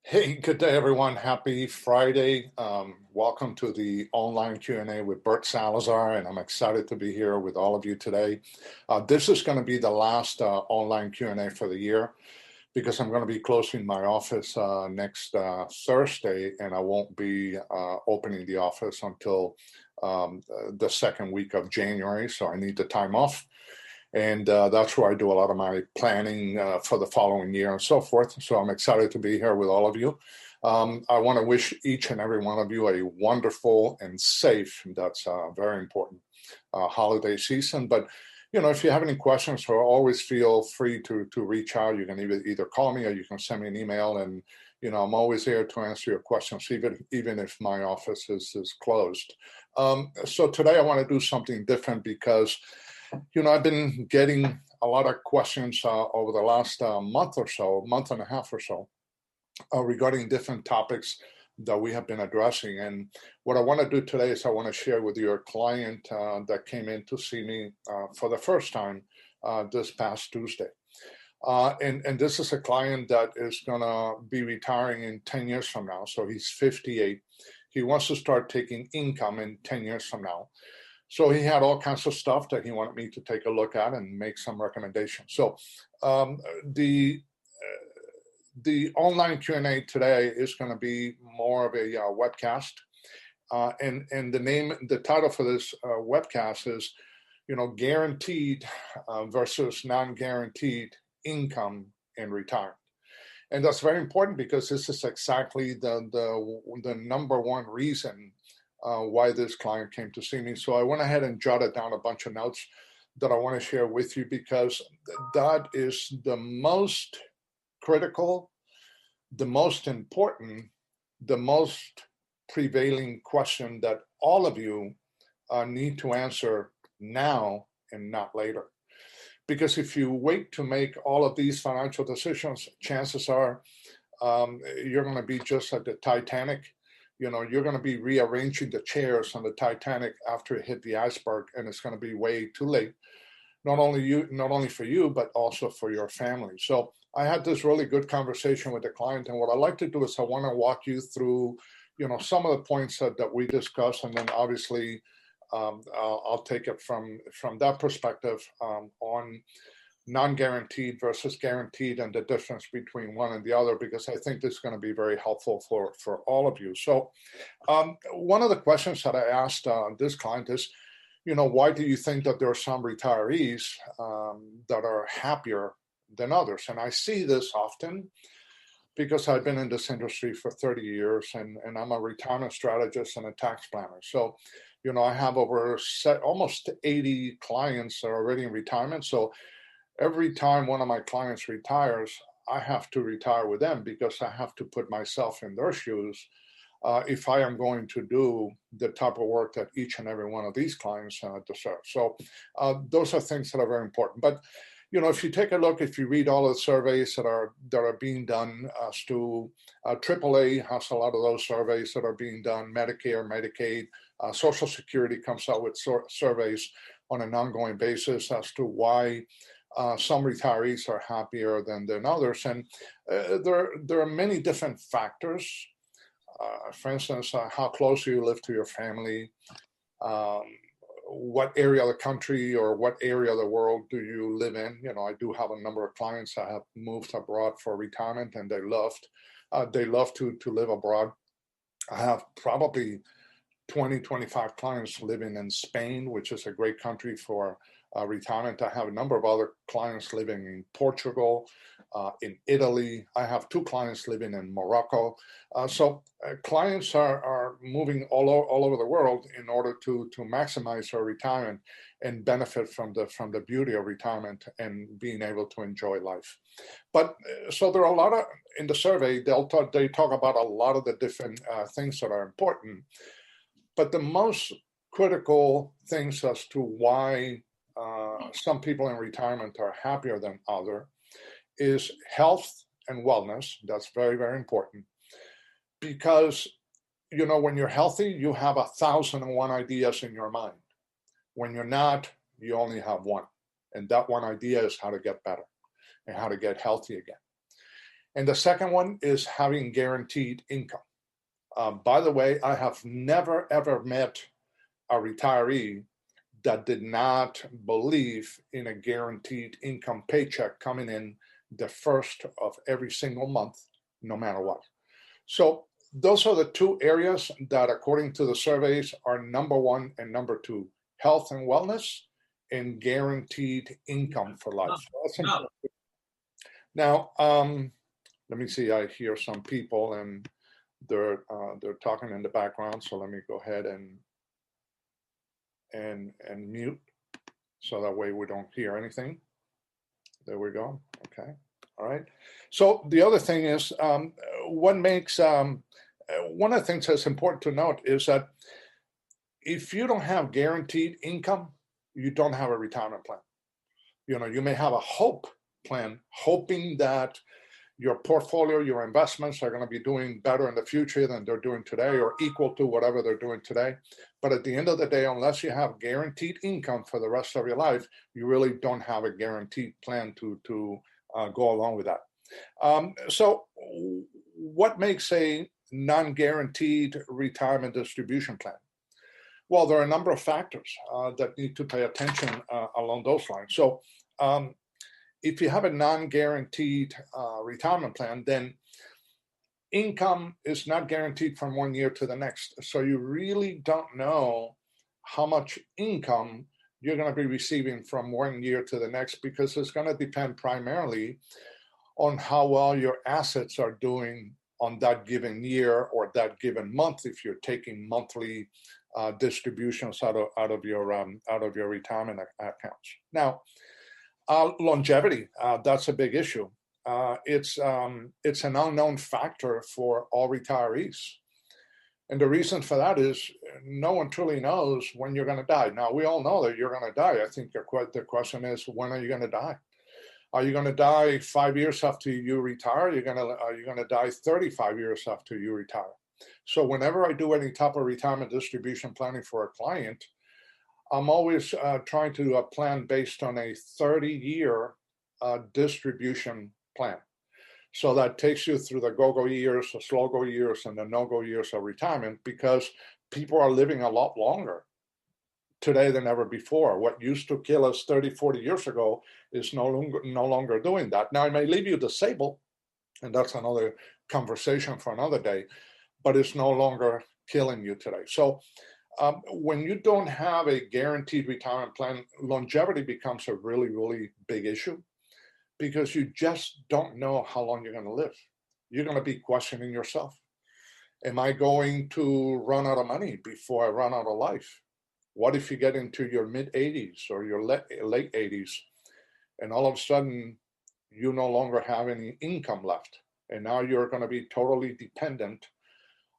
Hey, good day, everyone. Happy Friday. Welcome to the online Q&A with Bert Salazar, and I'm excited to be here with all of you today. This is going to be the last online Q&A for the year because I'm going to be closing my office next Thursday, and I won't be opening the office until the second week of January, so I need the time off. And that's where I do a lot of my planning for the following year and so forth. So I'm excited to be here with all of you. I want to wish each and every one of you a wonderful and safe, that's very important, holiday season. But, you know, if you have any questions, so always feel free to reach out. You can either call me or you can send me an email. And, you know, I'm always here to answer your questions, even if my office is closed. So today I want to do something different because you know, I've been getting a lot of questions over the last month and a half or so, regarding different topics that we have been addressing. And what I want to do today is I want to share with you a client that came in to see me for the first time this past Tuesday. And this is a client that is going to be retiring in 10 years from now. So he's 58. He wants to start taking income in 10 years from now. So he had all kinds of stuff that he wanted me to take a look at and make some recommendations. So the online Q&A today is going to be more of a webcast. And the title for this webcast is, you know, guaranteed versus non-guaranteed income in retirement. And that's very important because this is exactly the number one reason why this client came to see me. So I went ahead and jotted down a bunch of notes that I want to share with you because that is the most critical, the most important, the most prevailing question that all of you need to answer now and not later. Because if you wait to make all of these financial decisions, chances are you're going to be just like the Titanic. You know, you're going to be rearranging the chairs on the Titanic after it hit the iceberg, and it's going to be way too late. Not only for you, but also for your family. So I had this really good conversation with the client, and what I like to do is I want to walk you through, you know, some of the points that we discussed, and then obviously I'll take it from that perspective on non-guaranteed versus guaranteed and the difference between one and the other, because I think this is going to be very helpful for all of you. So one of the questions that I asked this client is, you know, why do you think that there are some retirees that are happier than others? And I see this often because I've been in this industry for 30 years and I'm a retirement strategist and a tax planner. So, you know, I have almost 80 clients that are already in retirement. So every time one of my clients retires, I have to retire with them because I have to put myself in their shoes if I am going to do the type of work that each and every one of these clients deserve. So those are things that are very important. But you know, if you take a look, if you read all of the surveys that are being done as to AAA has a lot of those surveys that are being done, Medicare, Medicaid, Social Security comes out with surveys on an ongoing basis as to why some retirees are happier than others. And there are many different factors. For instance, how close do you live to your family? What area of the country or what area of the world do you live in? You know, I do have a number of clients that have moved abroad for retirement, and they love to live abroad. I have probably 25 clients living in Spain, which is a great country for retirement. I have a number of other clients living in Portugal, in Italy. I have 2 clients living in Morocco. So clients are moving all over the world in order to maximize their retirement and benefit from the beauty of retirement and being able to enjoy life. But so there are a lot of, in the survey, they talk about a lot of the different things that are important. But the most critical things as to why some people in retirement are happier than others is health and wellness. That's very, very important. Because, you know, when you're healthy, you have 1,001 ideas in your mind. When you're not, you only have one. And that one idea is how to get better and how to get healthy again. And the second one is having guaranteed income. By the way, I have never, ever met a retiree that did not believe in a guaranteed income paycheck coming in the first of every single month, no matter what. So those are the two areas that, according to the surveys, are number one and number two: health and wellness and guaranteed income for life. So that's important. Now, let me see. I hear some people and they're talking in the background. So let me go ahead and mute, so that way we don't hear anything. There we go. Okay. All right. So the other thing is, what makes one of the things that's important to note is that if you don't have guaranteed income, you don't have a retirement plan. You may have a hope plan, hoping that your portfolio, your investments are going to be doing better in the future than they're doing today, or equal to whatever they're doing today. But at the end of the day, unless you have guaranteed income for the rest of your life, you really don't have a guaranteed plan to go along with that. So what makes a non-guaranteed retirement distribution plan? Well, there are a number of factors that need to pay attention along those lines. So if you have a non-guaranteed retirement plan, then income is not guaranteed from one year to the next. So you really don't know how much income you're going to be receiving from one year to the next, because it's going to depend primarily on how well your assets are doing on that given year or that given month, if you're taking monthly distributions out of your retirement accounts. Now, longevity, that's a big issue. It's an unknown factor for all retirees. And the reason for that is no one truly knows when you're going to die. Now, we all know that you're going to die. I think the question is, when are you going to die? Are you going to die 5 years after you retire? Are you going to die 35 years after you retire? So whenever I do any type of retirement distribution planning for a client, I'm always trying to do a plan based on a 30-year distribution plan. So that takes you through the go-go years, the slow-go years, and the no-go years of retirement, because people are living a lot longer today than ever before. What used to kill us 30, 40 years ago is no longer doing that. Now, it may leave you disabled, and that's another conversation for another day, but it's no longer killing you today. So when you don't have a guaranteed retirement plan, longevity becomes a really, really big issue, because you just don't know how long you're going to live. You're going to be questioning yourself. Am I going to run out of money before I run out of life? What if you get into your mid-80s or your late 80s, and all of a sudden you no longer have any income left, and now you're going to be totally dependent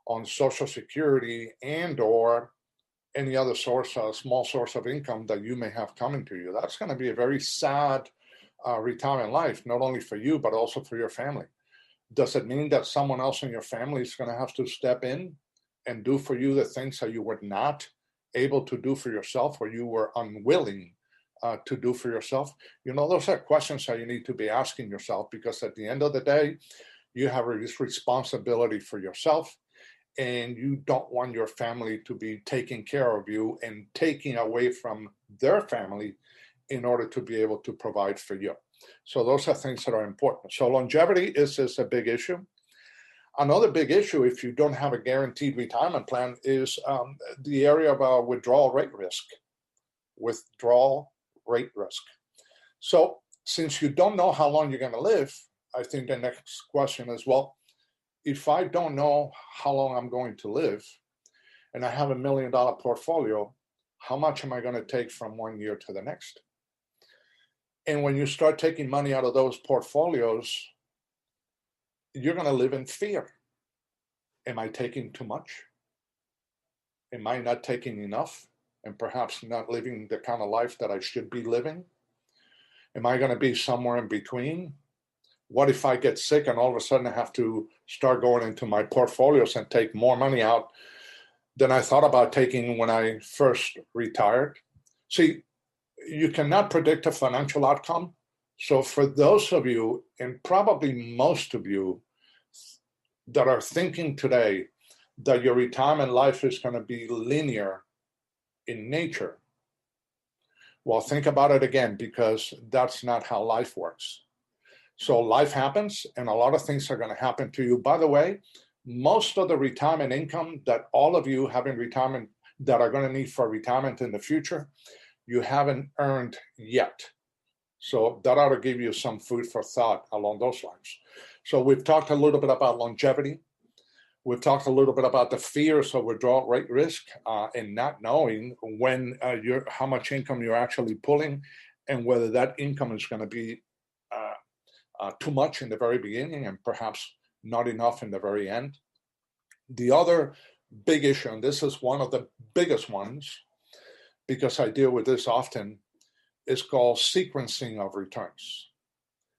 on Social Security and or any other source, a small source of income that you may have coming to you? That's going to be a very sad retirement life, not only for you, but also for your family. Does it mean that someone else in your family is going to have to step in and do for you the things that you were not able to do for yourself, or you were unwilling to do for yourself? Those are questions that you need to be asking yourself, because at the end of the day, you have this responsibility for yourself, and you don't want your family to be taking care of you and taking away from their family in order to be able to provide for you. So those are things that are important. So longevity is a big issue. Another big issue, if you don't have a guaranteed retirement plan, is the area of withdrawal rate risk. Withdrawal rate risk. So since you don't know how long you're going to live, I think the next question is, well, if I don't know how long I'm going to live, and I have $1 million portfolio, how much am I going to take from one year to the next? And when you start taking money out of those portfolios, you're going to live in fear. Am I taking too much? Am I not taking enough, and perhaps not living the kind of life that I should be living? Am I going to be somewhere in between? What if I get sick and all of a sudden I have to start going into my portfolios and take more money out than I thought about taking when I first retired? See, you cannot predict a financial outcome, So for those of you, and probably most of you, that are thinking today that your retirement life is going to be linear in nature, well, think about it again, because that's not how life works. So life happens, and a lot of things are going to happen to you. By the way, most of the retirement income that all of you have in retirement that are going to need for retirement in the future, you haven't earned yet. So that ought to give you some food for thought along those lines. So we've talked a little bit about longevity. We've talked a little bit about the fears of withdrawal rate risk and not knowing when how much income you're actually pulling, and whether that income is going to be too much in the very beginning and perhaps not enough in the very end. The other big issue, and this is one of the biggest ones because I deal with this often, is called sequencing of returns.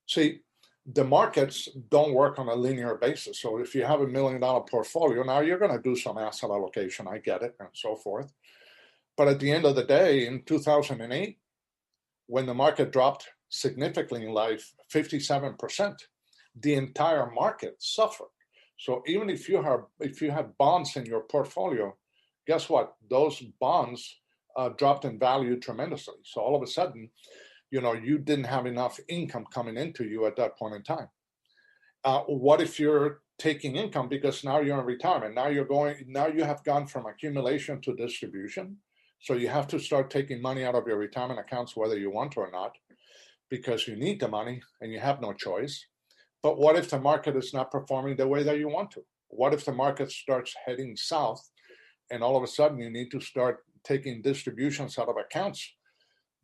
See, the markets don't work on a linear basis. So if you have $1 million portfolio, now you're going to do some asset allocation, I get it, and so forth. But at the end of the day, in 2008, when the market dropped significantly in life, 57%, the entire market suffered. So even if you have bonds in your portfolio, guess what? Those bonds dropped in value tremendously. So all of a sudden, you didn't have enough income coming into you at that point in time. What if you're taking income because now you're in retirement? Now you have gone from accumulation to distribution. So you have to start taking money out of your retirement accounts, whether you want to or not, because you need the money and you have no choice. But what if the market is not performing the way that you want to? What if the market starts heading south and all of a sudden you need to start taking distributions out of accounts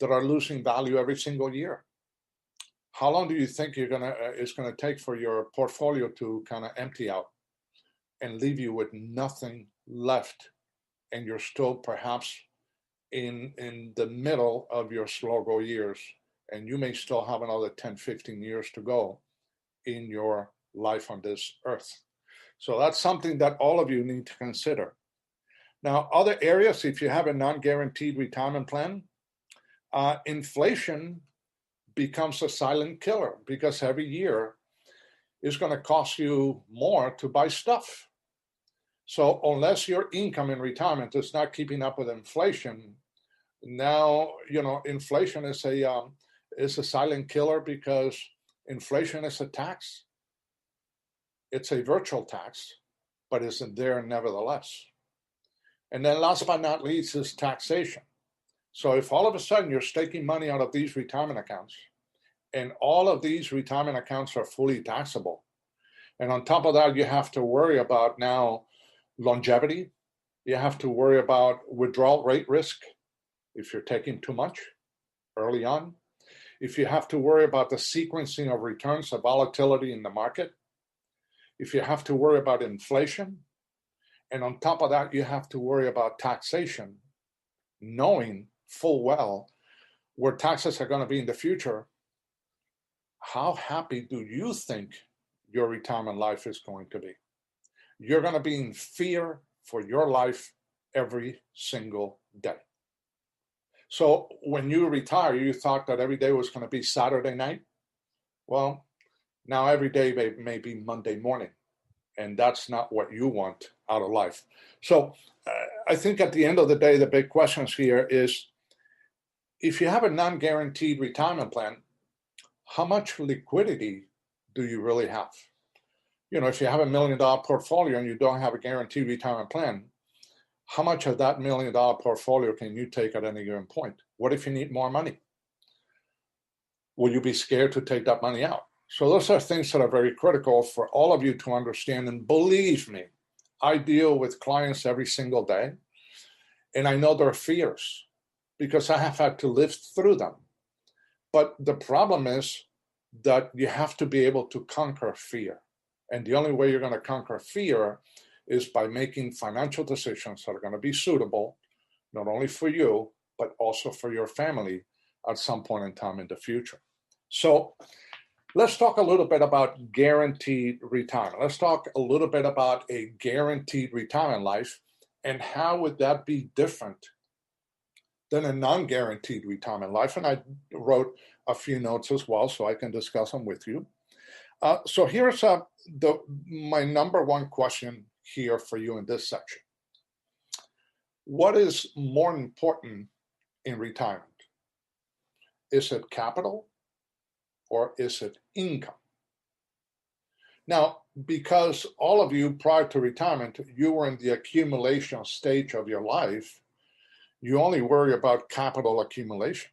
that are losing value every single year? How long do you think it's going to take for your portfolio to kind of empty out and leave you with nothing left, and you're still perhaps in the middle of your slow go years, and you may still have another 10, 15 years to go in your life on this earth? So that's something that all of you need to consider. Now, other areas, if you have a non-guaranteed retirement plan, inflation becomes a silent killer, because every year is going to cost you more to buy stuff. So unless your income in retirement is not keeping up with inflation, now inflation is a silent killer, because inflation is a tax. It's a virtual tax, but it's there nevertheless. And then last but not least is taxation. So if all of a sudden you're staking money out of these retirement accounts, and all of these retirement accounts are fully taxable, and on top of that, you have to worry about now longevity, you have to worry about withdrawal rate risk if you're taking too much early on, if you have to worry about the sequencing of returns, of volatility in the market, if you have to worry about inflation, and on top of that, you have to worry about taxation, knowing full well where taxes are going to be in the future, how happy do you think your retirement life is going to be? You're going to be in fear for your life every single day. So when you retire, you thought that every day was going to be Saturday night. Well, now every day may be Monday morning, and that's not what you want out of life. So I think at the end of the day, the big questions here is, if you have a non-guaranteed retirement plan, how much liquidity do you really have? If you have $1 million portfolio and you don't have a guaranteed retirement plan, how much of that $1 million portfolio can you take at any given point? What if you need more money? Will you be scared to take that money out? So those are things that are very critical for all of you to understand. And believe me, I deal with clients every single day, and I know their fears because I have had to live through them. But the problem is that you have to be able to conquer fear. And the only way you're going to conquer fear is by making financial decisions that are going to be suitable, not only for you, but also for your family at some point in time in the future. So let's talk a little bit about guaranteed retirement. Let's talk a little bit about a guaranteed retirement life, and how would that be different than a non-guaranteed retirement life. And I wrote a few notes as well so I can discuss them with you. So here's my number one question here for you in this section. What is more important in retirement? Is it capital or is it income? Now, because all of you prior to retirement, you were in the accumulation stage of your life, you only worry about capital accumulation.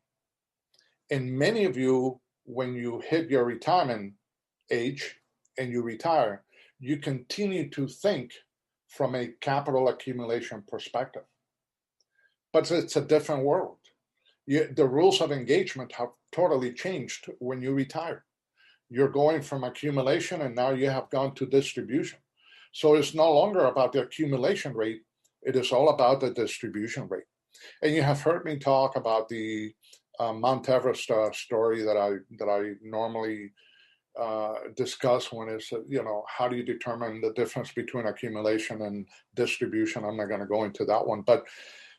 And many of you, when you hit your retirement age and you retire, you continue to think from a capital accumulation perspective. But it's a different world. The rules of engagement have totally changed when you retire. You're going from accumulation and now you have gone to distribution. So it's no longer about the accumulation rate. It is all about the distribution rate. And you have heard me talk about the Mount Everest story that I normally discuss when it's, how do you determine the difference between accumulation and distribution? I'm not going to go into that one. But,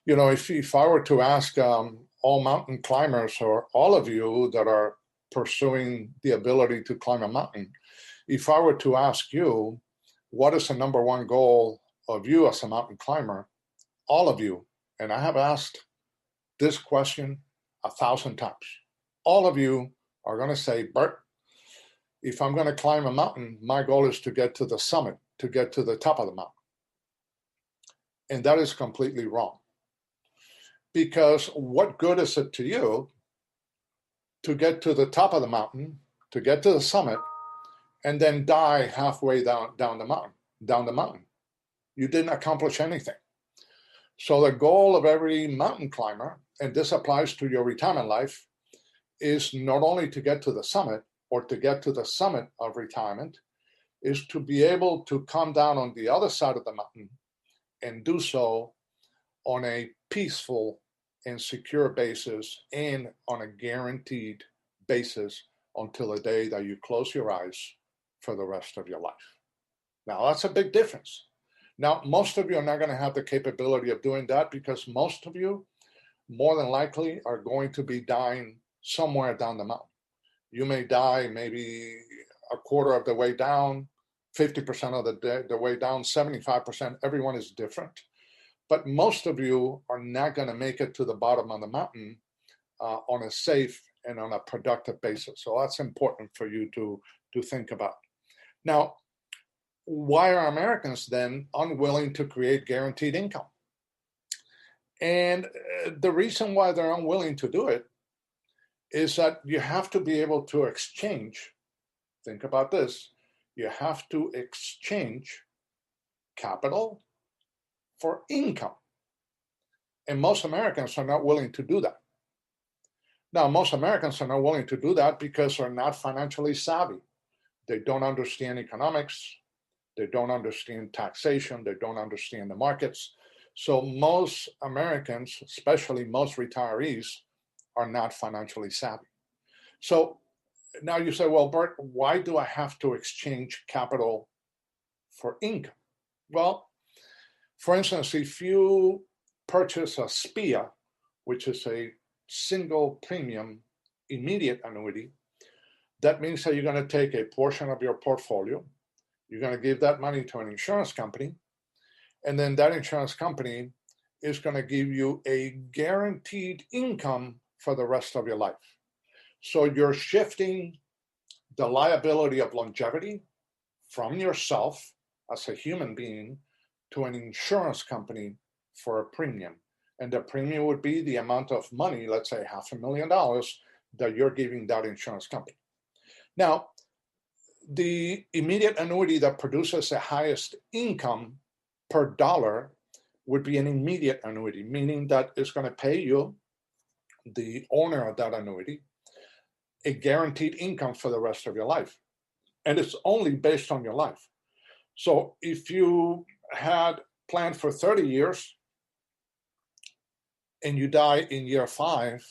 if I were to ask all mountain climbers or all of you that are pursuing the ability to climb a mountain, if I were to ask you, what is the number one goal of you as a mountain climber, all of you, and I have asked this question 1,000 times, all of you are going to say, Bert, if I'm going to climb a mountain, my goal is to get to the summit, to get to the top of the mountain. And that is completely wrong. Because what good is it to you to get to the top of the mountain, to get to the summit, and then die halfway down the mountain? You didn't accomplish anything. So the goal of every mountain climber, and this applies to your retirement life, is not only to get to the summit or to get to the summit of retirement, is to be able to come down on the other side of the mountain and do so on a peaceful and secure basis and on a guaranteed basis until the day that you close your eyes for the rest of your life. Now, that's a big difference. Now, most of you are not going to have the capability of doing that because most of you, more than likely, are going to be dying somewhere down the mountain. You may die maybe a quarter of the way down, 50% of the way down, 75%. Everyone is different. But most of you are not going to make it to the bottom of the mountain on a safe and on a productive basis. So that's important for you to think about. Now, why are Americans then unwilling to create guaranteed income? And the reason why they're unwilling to do it is that you have to be able to exchange, think about this, you have to exchange capital for income. And most Americans are not willing to do that. Now, most Americans are not willing to do that because they're not financially savvy. They don't understand economics. They don't understand taxation. They don't understand the markets. So most Americans, especially most retirees, are not financially savvy. So now you say, well, Bert, why do I have to exchange capital for income? Well, for instance, if you purchase a SPIA, which is a single premium immediate annuity, that means that you're going to take a portion of your portfolio, you're going to give that money to an insurance company, and then that insurance company is going to give you a guaranteed income for the rest of your life. So you're shifting the liability of longevity from yourself as a human being to an insurance company for a premium. And the premium would be the amount of money, let's say $500,000, that you're giving that insurance company. Now, the immediate annuity that produces the highest income per dollar would be an immediate annuity, meaning that it's going to pay you, the owner of that annuity, a guaranteed income for the rest of your life. And it's only based on your life. So if you had planned for 30 years and you die in year 5,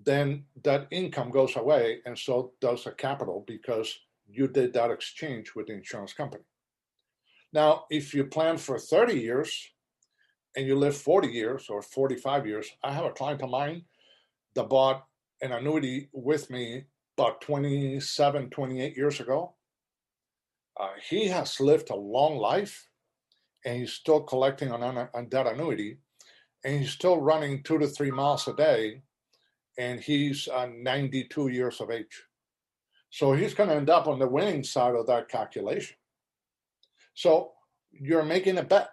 then that income goes away, and so does the capital, because you did that exchange with the insurance company. Now, if you plan for 30 years and you live 40 years or 45 years, I have a client of mine that bought an annuity with me about 27, 28 years ago. He has lived a long life, and he's still collecting on that annuity, and he's still running 2 to 3 miles a day, and he's 92 years of age. So he's going to end up on the winning side of that calculation. So you're making a bet.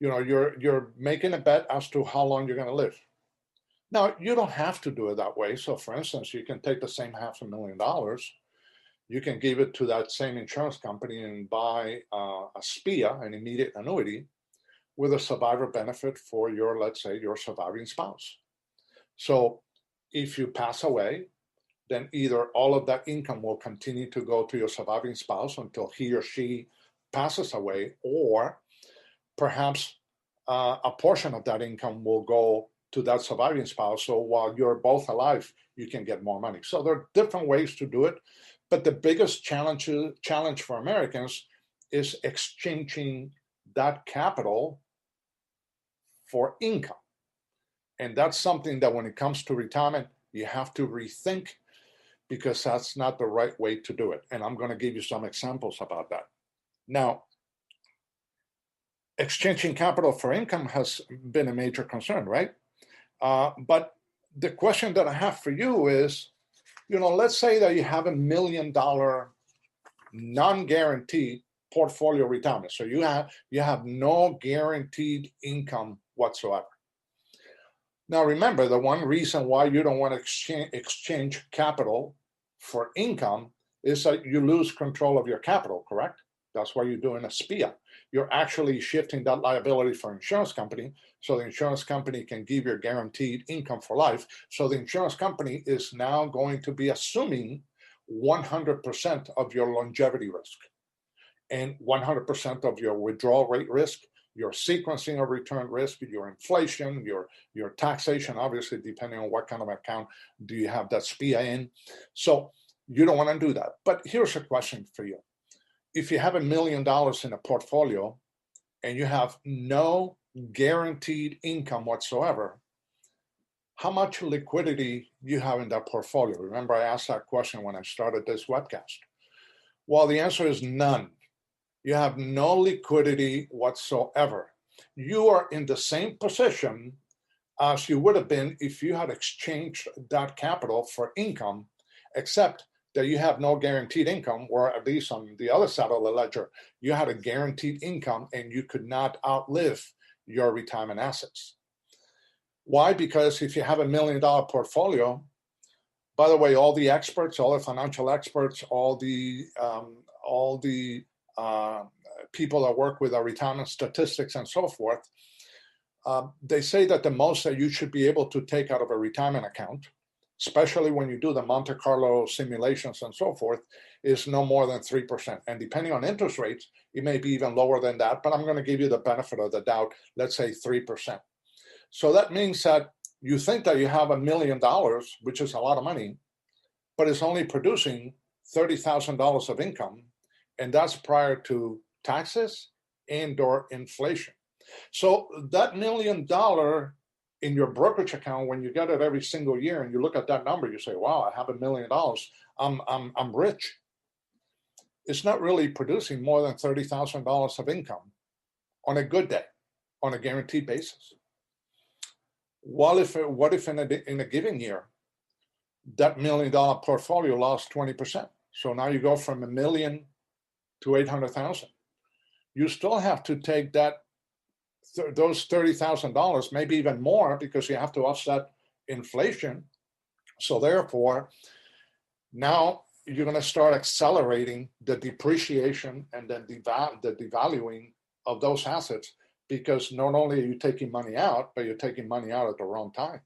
You're making a bet as to how long you're going to live. Now, you don't have to do it that way. So, for instance, you can take the same $500,000, you can give it to that same insurance company and buy a SPIA, an immediate annuity, with a survivor benefit for your, let's say, your surviving spouse. So if you pass away, then either all of that income will continue to go to your surviving spouse until he or she passes away, or perhaps a portion of that income will go to that surviving spouse. So while you're both alive, you can get more money. So there are different ways to do it. But the biggest challenge for Americans is exchanging that capital for income. And that's something that when it comes to retirement, you have to rethink, because that's not the right way to do it. And I'm going to give you some examples about that. Now, exchanging capital for income has been a major concern, right? But the question that I have for you is, let's say that you have $1 million non-guaranteed portfolio retirement. So you have no guaranteed income whatsoever. Now, remember, the one reason why you don't want to exchange capital for income is that you lose control of your capital, correct? That's why you're doing a SPIA. You're actually shifting that liability for insurance company, so the insurance company can give you guaranteed income for life. So the insurance company is now going to be assuming 100% of your longevity risk and 100% of your withdrawal rate risk, your sequencing of return risk, your inflation, your taxation, obviously, depending on what kind of account do you have that SPIA in. So you don't want to do that. But here's a question for you. If you have $1 million in a portfolio and you have no guaranteed income whatsoever, how much liquidity do you have in that portfolio? Remember, I asked that question when I started this webcast. Well, the answer is none. You have no liquidity whatsoever. You are in the same position as you would have been if you had exchanged that capital for income, except that you have no guaranteed income, or at least on the other side of the ledger, you had a guaranteed income and you could not outlive your retirement assets. Why? Because if you have $1 million portfolio, by the way, all the experts, all the financial experts, all the people that work with our retirement statistics and so forth, they say that the most that you should be able to take out of a retirement account, especially when you do the Monte Carlo simulations and so forth, is no more than 3%. And depending on interest rates, it may be even lower than that, but I'm going to give you the benefit of the doubt, let's say 3%. So that means that you think that you have $1 million, which is a lot of money, but it's only producing $30,000 of income, and that's prior to taxes and/or inflation. So that $1 million in your brokerage account, when you get it every single year and you look at that number, you say, wow, I have $1 million. I'm rich. It's not really producing more than $30,000 of income on a good day, on a guaranteed basis. What if in a given year, that $1 million portfolio lost 20%? So now you go from $1 million to 800,000. You still have to take those $30,000, maybe even more, because you have to offset inflation. So therefore, now you're going to start accelerating the depreciation and then the devaluing of those assets, because not only are you taking money out, but you're taking money out at the wrong time.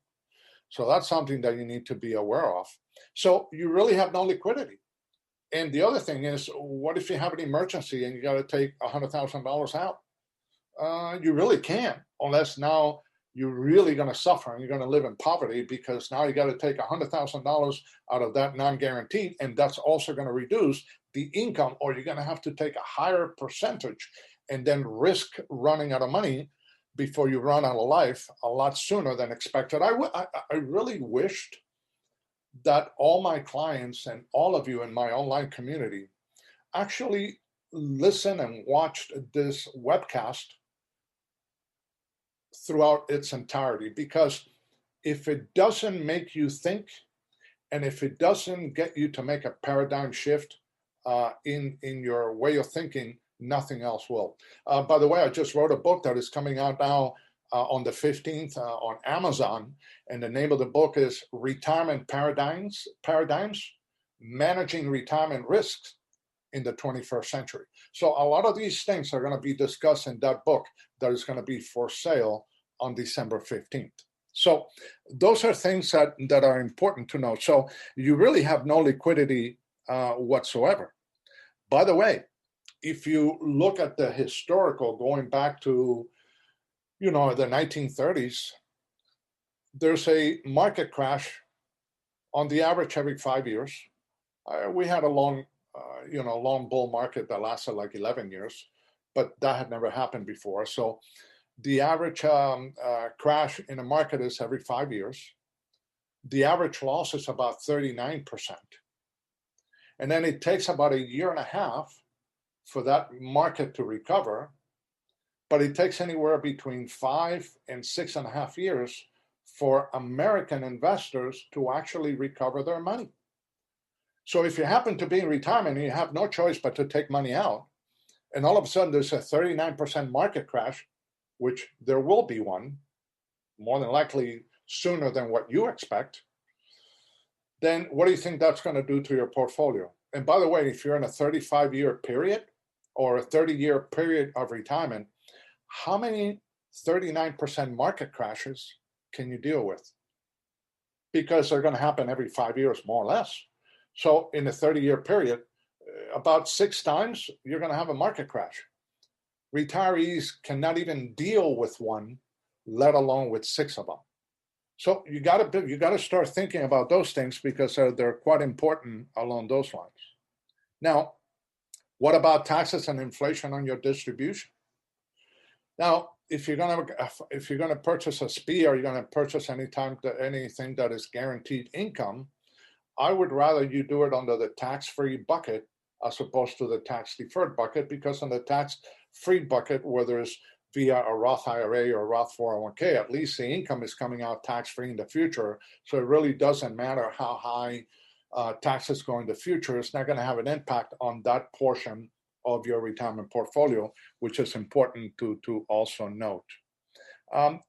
So that's something that you need to be aware of. So you really have no liquidity. And the other thing is, what if you have an emergency and you got to take $100,000 out? You really can't, unless now you're really going to suffer and you're going to live in poverty, because now you got to take $100,000 out of that non-guaranteed, and that's also going to reduce the income, or you're going to have to take a higher percentage and then risk running out of money before you run out of life a lot sooner than expected. I really wished that all my clients and all of you in my online community actually listen and watched this webcast throughout its entirety, because if it doesn't make you think, and if it doesn't get you to make a paradigm shift in your way of thinking, nothing else will. By the way, I just wrote a book that is coming out now on the 15th on Amazon, and the name of the book is Retirement Paradigms, Managing Retirement Risks in the 21st Century. So a lot of these things are going to be discussed in that book that is going to be for sale on December 15th. So those are things that are important to know. So you really have no liquidity whatsoever. By the way, if you look at the historical going back to, the 1930s, there's a market crash on the average every 5 years. We had a long bull market that lasted like 11 years, but that had never happened before. So the average crash in a market is every 5 years. The average loss is about 39%. And then it takes about a year and a half for that market to recover, but it takes anywhere between 5 and 6.5 years for American investors to actually recover their money. So if you happen to be in retirement and you have no choice but to take money out, and all of a sudden there's a 39% market crash, which there will be one, more than likely sooner than what you expect, then what do you think that's going to do to your portfolio? And by the way, if you're in a 35-year period or a 30-year period of retirement, how many 39% market crashes can you deal with? Because they're going to happen every 5 years, more or less. So in a 30-year period, about 6 times, you're going to have a market crash. Retirees cannot even deal with one, let alone with 6 of them. So you got to start thinking about those things, because they're quite important along those lines. Now, what about taxes and inflation on your distribution? Now, if you're going to purchase a SPIA, or you're going to purchase anything that is guaranteed income, I would rather you do it under the tax-free bucket as opposed to the tax-deferred bucket, because on the tax-free bucket, whether it's via a Roth IRA or a Roth 401k, at least the income is coming out tax-free in the future. So it really doesn't matter how high taxes go in the future. It's not going to have an impact on that portion of your retirement portfolio, which is important to also note.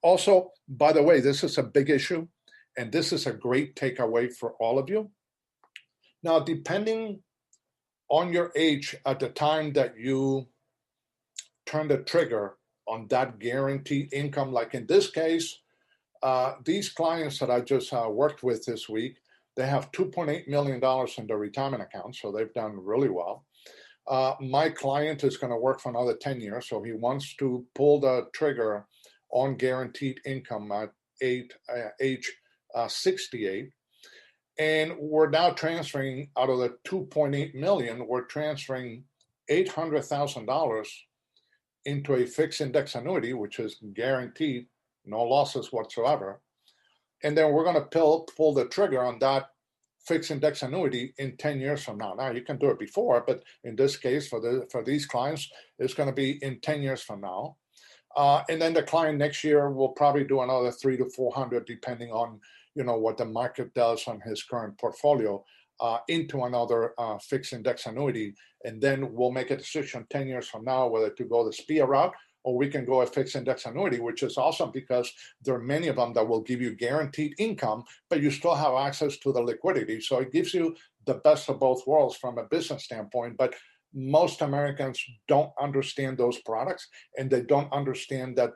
Also, by the way, this is a big issue, and this is a great takeaway for all of you. Now, depending on your age at the time that you turn the trigger on that guaranteed income, like in this case, these clients that I just worked with this week, they have $2.8 million in their retirement account, so they've done really well. My client is going to work for another 10 years, so he wants to pull the trigger on guaranteed income at age 68. And we're now transferring, out of the $2.8 million, we're transferring $800,000 into a fixed index annuity, which is guaranteed, no losses whatsoever. And then we're going to pull the trigger on that fixed index annuity in 10 years from now. Now, you can do it before, but in this case, for these clients, it's going to be in 10 years from now. And then the client next year will probably do another 300 to 400, depending on what the market does on his current portfolio, into another fixed index annuity. And then we'll make a decision 10 years from now whether to go the SPIA route, or we can go a fixed index annuity, which is awesome because there are many of them that will give you guaranteed income, but you still have access to the liquidity. So it gives you the best of both worlds from a business standpoint. But most Americans don't understand those products, and they don't understand that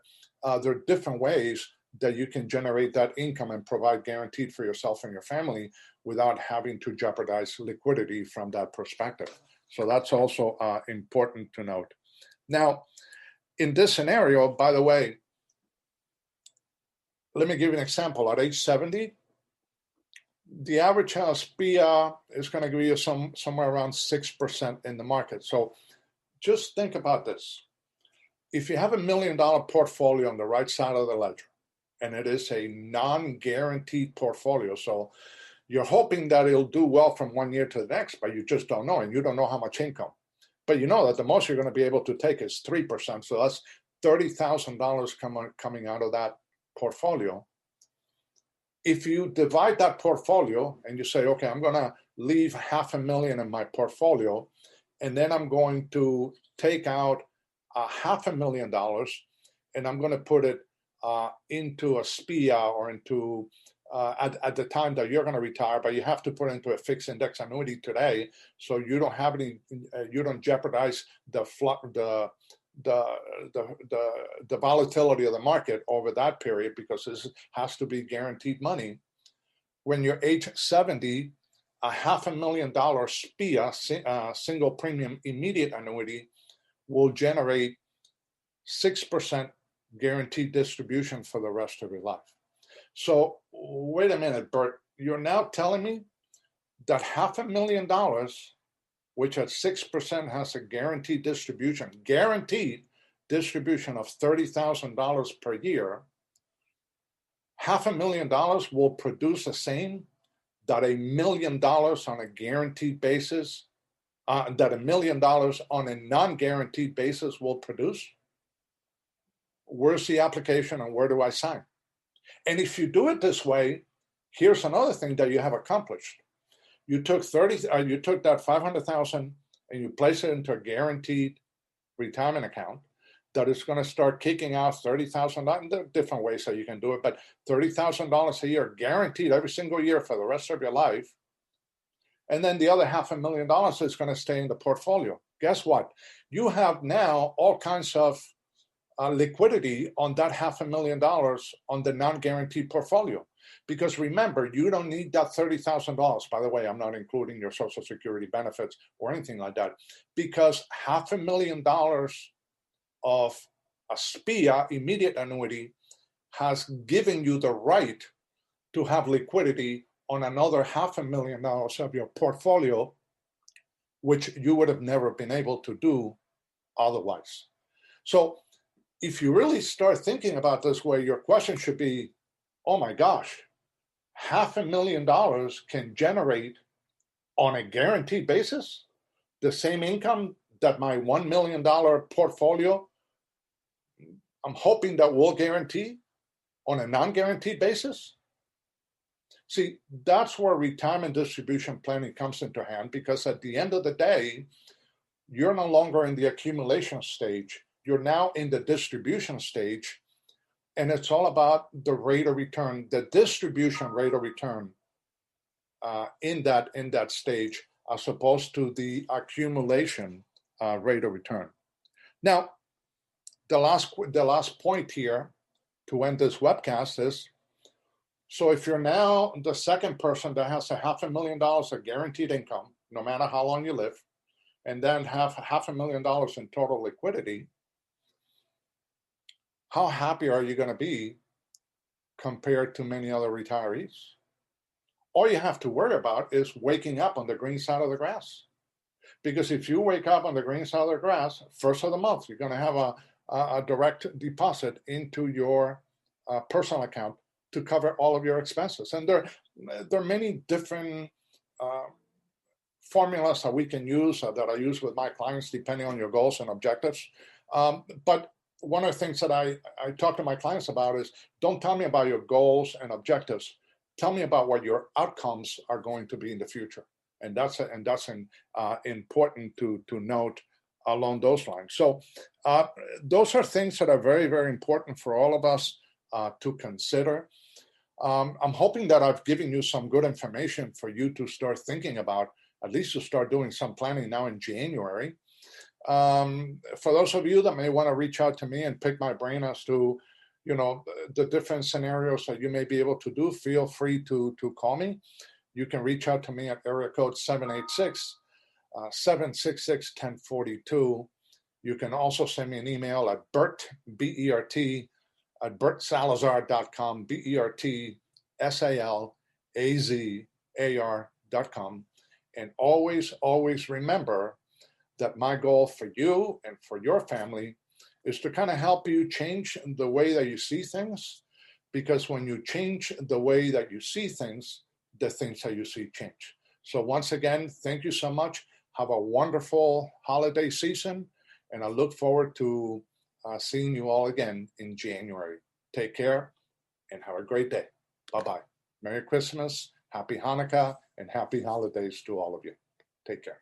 there are different ways that you can generate that income and provide guaranteed for yourself and your family without having to jeopardize liquidity from that perspective. So that's also important to note. Now, in this scenario, by the way, let me give you an example. At age 70, the average SPIA is going to give you somewhere around 6% in the market. So just think about this. If you have $1 million portfolio on the right side of the ledger, and it is a non-guaranteed portfolio, so You're hoping that it'll do well from one year to the next, but you just don't know, and you don't know how much income. But you know that the most you're going to be able to take is 3%. So that's $30,000 coming out of that portfolio. If you divide that portfolio and you say, okay, I'm going to leave $500,000 in my portfolio, and then I'm going to take out $500,000 and I'm going to put it into a SPIA or into at the time that you're going to retire, but you have to put it into a fixed index annuity today, so you don't have any, you don't jeopardize the volatility of the market over that period, because this has to be guaranteed money. When you're age 70, a $500,000 SPIA, single premium immediate annuity, will generate 6% guaranteed distribution for the rest of your life. So wait a minute, Bert, you're now telling me that $500,000, which at 6% has a guaranteed distribution of $30,000 per year, $500,000 will produce the same that $1 million on a guaranteed basis, that $1 million on a non-guaranteed basis will produce? Where's the application and where do I sign? And if you do it this way, here's another thing that you have accomplished. You took that $500,000 and you place it into a guaranteed retirement account that is going to start kicking out $30,000. There are different ways that you can do it, but $30,000 a year guaranteed every single year for the rest of your life. And then the other $500,000 is going to stay in the portfolio. Guess what? You have now all kinds of liquidity on that $500,000 on the non-guaranteed portfolio. Because remember, you don't need that $30,000. By the way, I'm not including your Social Security benefits or anything like that, because $500,000 of a SPIA immediate annuity has given you the right to have liquidity on another $500,000 of your portfolio, which you would have never been able to do otherwise. So if you really start thinking about this way, your question should be, oh my gosh, $500,000 can generate on a guaranteed basis the same income that my $1 million portfolio, I'm hoping that will guarantee on a non-guaranteed basis? See, that's where retirement distribution planning comes into hand, because at the end of the day, you're no longer in the accumulation stage. You're now in the distribution stage, and it's all about the rate of return, the distribution rate of return in that stage, as opposed to the accumulation rate of return. Now, the last point here to end this webcast is, so if you're now the second person that has $500,000 of guaranteed income, no matter how long you live, and then have $500,000 in total liquidity, how happy are you going to be compared to many other retirees? All you have to worry about is waking up on the green side of the grass. Because if you wake up on the green side of the grass, first of the month, you're going to have a direct deposit into your personal account to cover all of your expenses. And there are many different formulas that we can use, that I use with my clients, depending on your goals and objectives. But one of the things that I talk to my clients about is, don't tell me about your goals and objectives. Tell me about what your outcomes are going to be in the future. And that's important to note along those lines. So those are things that are very, very important for all of us to consider. I'm hoping that I've given you some good information for you to start thinking about, at least to start doing some planning now in January. For those of you that may want to reach out to me and pick my brain as to, the different scenarios that you may be able to do, feel free to call me. You can reach out to me at area code 786-766-1042. You can also send me an email at Bert, B-E-R-T, at bertsalazar.com, BERTSALAZAR.com. And always, always remember that my goal for you and for your family is to kind of help you change the way that you see things, because when you change the way that you see things, the things that you see change. So once again, thank you so much. Have a wonderful holiday season, and I look forward to seeing you all again in January. Take care and have a great day. Bye-bye. Merry Christmas, Happy Hanukkah, and happy holidays to all of you. Take care.